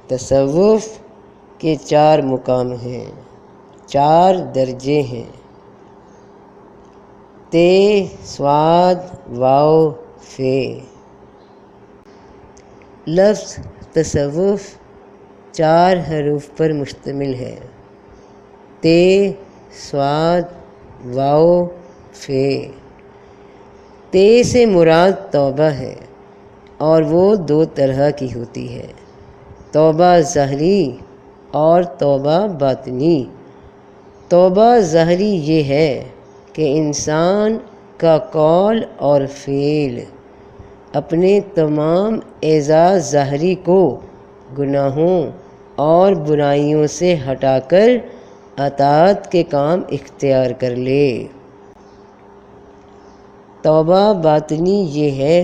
تصوف کے 4 مقام ہیں، 4 درجے ہیں، تے صاد واو فے۔ لفظ تصوف 4 حروف پر مشتمل ہے، تے صاد واو فے۔ تے سے مراد توبہ ہے، اور وہ 2 طرح کی ہوتی ہے، توبہ ظاہری اور توبہ باطنی۔ توبہ ظاہری یہ ہے کہ انسان کا قول اور فعل اپنے تمام اعزاز ظاہری کو گناہوں اور برائیوں سے ہٹا کر اطاعت کے کام اختیار کر لے۔ توبہ باطنی یہ ہے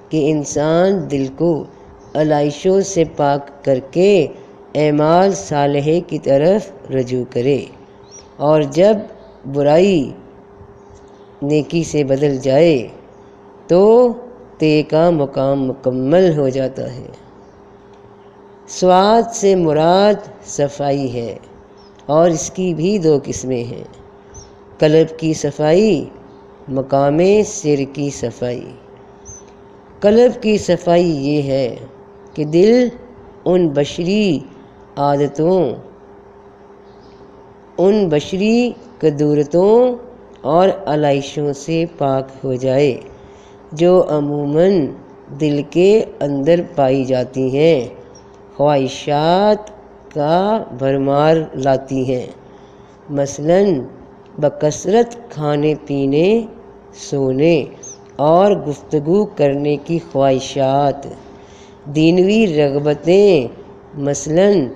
کہ انسان دل کو علائشوں سے پاک کر کے اعمال صالحہ کی طرف رجوع کرے، اور جب برائی نیکی سے بدل جائے تو تے کا مقام مکمل ہو جاتا ہے۔ صاد سے مراد صفائی ہے، اور اس کی بھی 2 قسمیں ہیں، قلب کی صفائی، مقام سر کی صفائی۔ قلب کی صفائی یہ ہے کہ دل ان بشری عادتوں، ان بشری قدورتوں اور علائشوں سے پاک ہو جائے جو عموماً دل کے اندر پائی جاتی ہیں، خواہشات کا بھرمار لاتی ہیں، مثلاً بکثرت کھانے پینے، سونے اور گفتگو کرنے کی خواہشات، دینوی رغبتیں مثلاً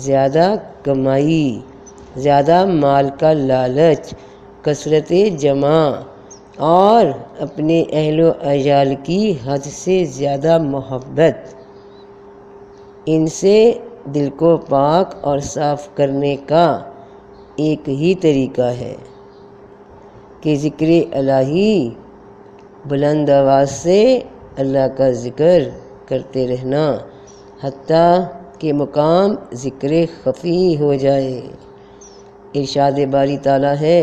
زیادہ کمائی، زیادہ مال کا لالچ، کثرت جمع اور اپنے اہل و عیال کی حد سے زیادہ محبت۔ ان سے دل کو پاک اور صاف کرنے کا ایک ہی طریقہ ہے کہ ذکر الہی، بلند آواز سے اللہ کا ذکر کرتے رہنا حتیٰ کہ مقام ذکر خفی ہو جائے۔ ارشاد باری تعالیٰ ہے،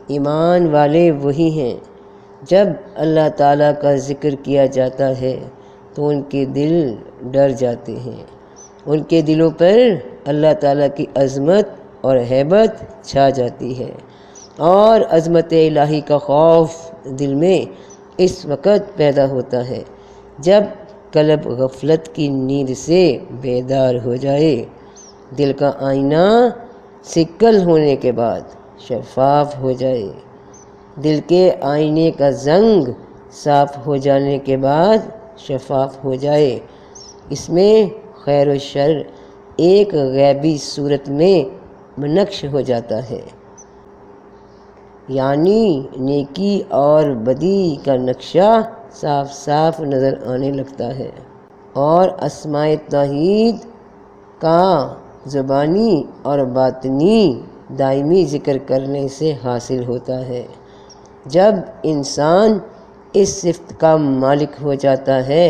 ایمان والے وہی ہیں جب اللہ تعالیٰ کا ذکر کیا جاتا ہے تو ان کے دل ڈر جاتے ہیں، ان کے دلوں پر اللہ تعالیٰ کی عظمت اور ہیبت چھا جاتی ہے، اور عظمت الہی کا خوف دل میں اس وقت پیدا ہوتا ہے جب قلب غفلت کی نیند سے بیدار ہو جائے، دل کا آئینہ سکل ہونے کے بعد شفاف ہو جائے، دل کے آئینے کا زنگ صاف ہو جانے کے بعد شفاف ہو جائے، اس میں خیر و شر ایک غیبی صورت میں منقش ہو جاتا ہے، یعنی نیکی اور بدی کا نقشہ صاف صاف نظر آنے لگتا ہے، اور اسماء توحید کا زبانی اور باطنی دائمی ذکر کرنے سے حاصل ہوتا ہے۔ جب انسان اس صفت کا مالک ہو جاتا ہے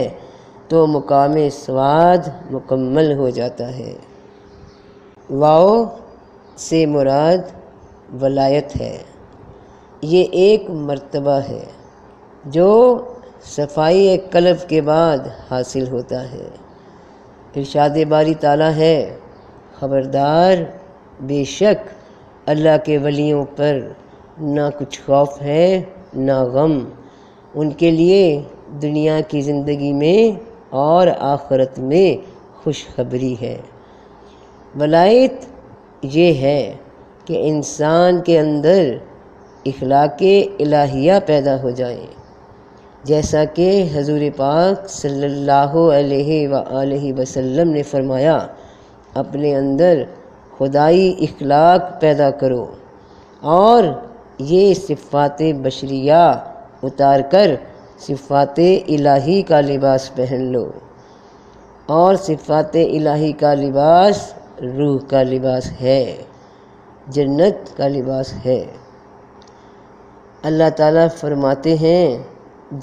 تو مقام صاد مکمل ہو جاتا ہے۔ واو سے مراد ولایت ہے، یہ ایک مرتبہ ہے جو صفائی قلب کے بعد حاصل ہوتا ہے۔ ارشاد باری تعالیٰ ہے، خبردار، بے شک اللہ کے ولیوں پر نہ کچھ خوف ہے نہ غم، ان کے لیے دنیا کی زندگی میں اور آخرت میں خوشخبری ہے۔ ولایت یہ ہے کہ انسان کے اندر اخلاق الہیہ پیدا ہو جائیں، جیسا کہ حضور پاک صلی اللہ علیہ وآلہ وسلم نے فرمایا، اپنے اندر خدائی اخلاق پیدا کرو اور یہ صفات بشریہ اتار کر صفات الہی کا لباس پہن لو، اور صفات الہی کا لباس روح کا لباس ہے، جنت کا لباس ہے۔ اللہ تعالیٰ فرماتے ہیں،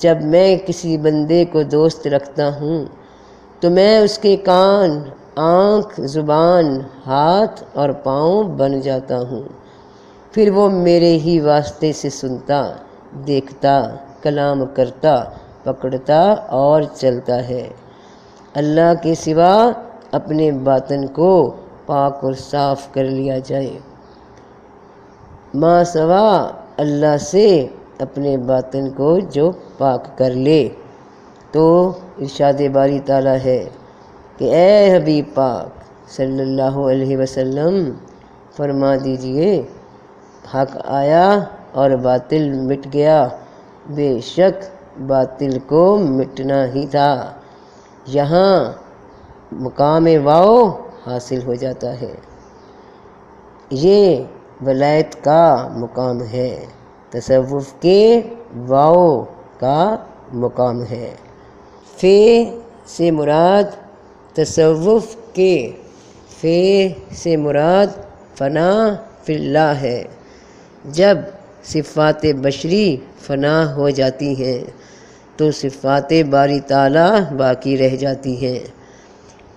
جب میں کسی بندے کو دوست رکھتا ہوں تو میں اس کے کان آنکھ، زبان، ہاتھ اور پاؤں بن جاتا ہوں، پھر وہ میرے ہی واسطے سے سنتا، دیکھتا، کلام کرتا، پکڑتا اور چلتا ہے۔ اللہ کے سوا اپنے باطن کو پاک اور صاف کر لیا جائے۔ ما سوا اللہ سے اپنے باطن کو جو پاک کر لے، تو ارشاد باری تعالیٰ ہے کہ اے حبیب پاک صلی اللہ علیہ وسلم فرما دیجئے، حق آیا اور باطل مٹ گیا، بے شک باطل کو مٹنا ہی تھا۔ یہاں مقام واو حاصل ہو جاتا ہے۔ یہ ولایت کا مقام ہے، تصوف کے واو کا مقام ہے۔ فے سے مراد تصوف کے فے سے مراد فنا فی اللہ ہے۔ جب صفات بشری فنا ہو جاتی ہیں تو صفات باری تعالیٰ باقی رہ جاتی ہیں،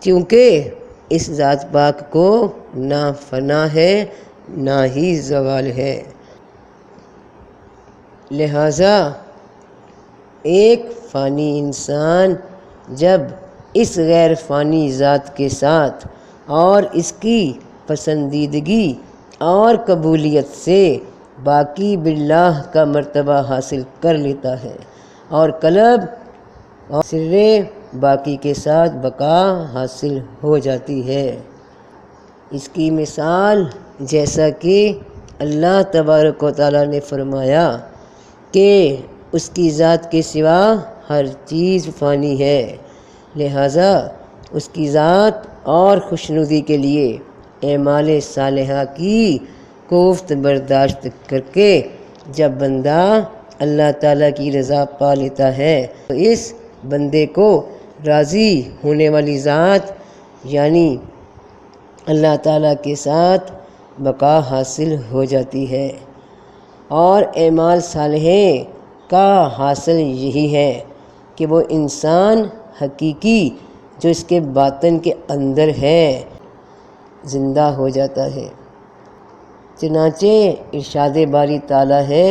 کیونکہ اس ذات پاک کو نہ فنا ہے نہ ہی زوال ہے۔ لہٰذا ایک فانی انسان جب اس غیر فانی ذات کے ساتھ اور اس کی پسندیدگی اور قبولیت سے باقی باللہ کا مرتبہ حاصل کر لیتا ہے اور قلب اور سر باقی کے ساتھ بقا حاصل ہو جاتی ہے۔ اس کی مثال جیسا کہ اللہ تبارک و تعالیٰ نے فرمایا کہ اس کی ذات کے سوا ہر چیز فانی ہے، لہٰذا اس کی ذات اور خوشنودی کے لیے اعمال صالحہ کی کوفت برداشت کر کے جب بندہ اللہ تعالیٰ کی رضا پا لیتا ہے تو اس بندے کو راضی ہونے والی ذات یعنی اللہ تعالیٰ کے ساتھ بقا حاصل ہو جاتی ہے۔ اور اعمال صالحہ کا حاصل یہی ہے کہ وہ انسان حقیقی جو اس کے باطن کے اندر ہے زندہ ہو جاتا ہے۔ چنانچہ ارشاد باری تعالیٰ ہے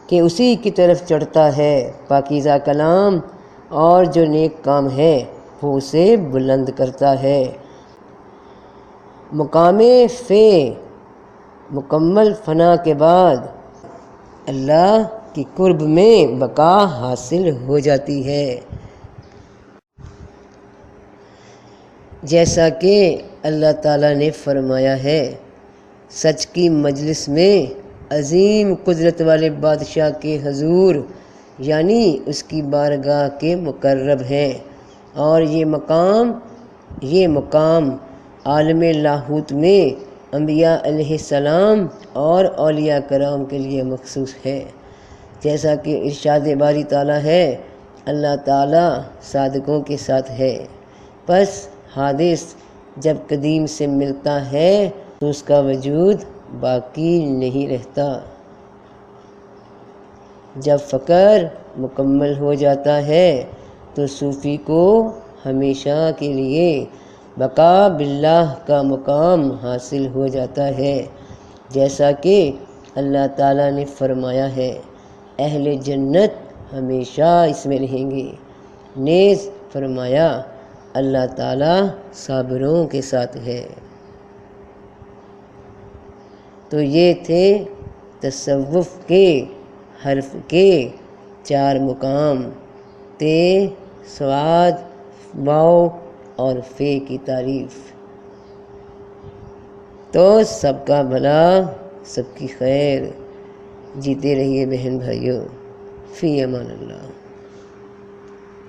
کہ اسی کی طرف چڑھتا ہے پاکیزہ کلام، اور جو نیک کام ہے وہ اسے بلند کرتا ہے۔ مقام فے مکمل فنا کے بعد اللہ کی قرب میں بقا حاصل ہو جاتی ہے، جیسا کہ اللہ تعالیٰ نے فرمایا ہے، سچ کی مجلس میں عظیم قدرت والے بادشاہ کے حضور یعنی اس کی بارگاہ کے مقرب ہیں، اور یہ مقام عالم لاہوت میں انبیاء علیہ السلام اور اولیاء کرام کے لیے مخصوص ہے۔ جیسا کہ ارشاد باری تعالیٰ ہے، اللہ تعالیٰ صادقوں کے ساتھ ہے، پس حادث جب قدیم سے ملتا ہے تو اس کا وجود باقی نہیں رہتا۔ جب فقر مکمل ہو جاتا ہے تو صوفی کو ہمیشہ کے لیے بقا باللہ کا مقام حاصل ہو جاتا ہے، جیسا کہ اللہ تعالیٰ نے فرمایا ہے، اہل جنت ہمیشہ اس میں رہیں گے۔ نیز فرمایا اللہ تعالیٰ صابروں کے ساتھ ہے۔ تو یہ تھے تصوف کے حرف کے 4 مقام، تے، صاد، واو اور فے کی تعریف۔ تو سب کا بھلا، سب کی خیر، جیتے رہیے بہن بھائیوں، فی امان اللہ۔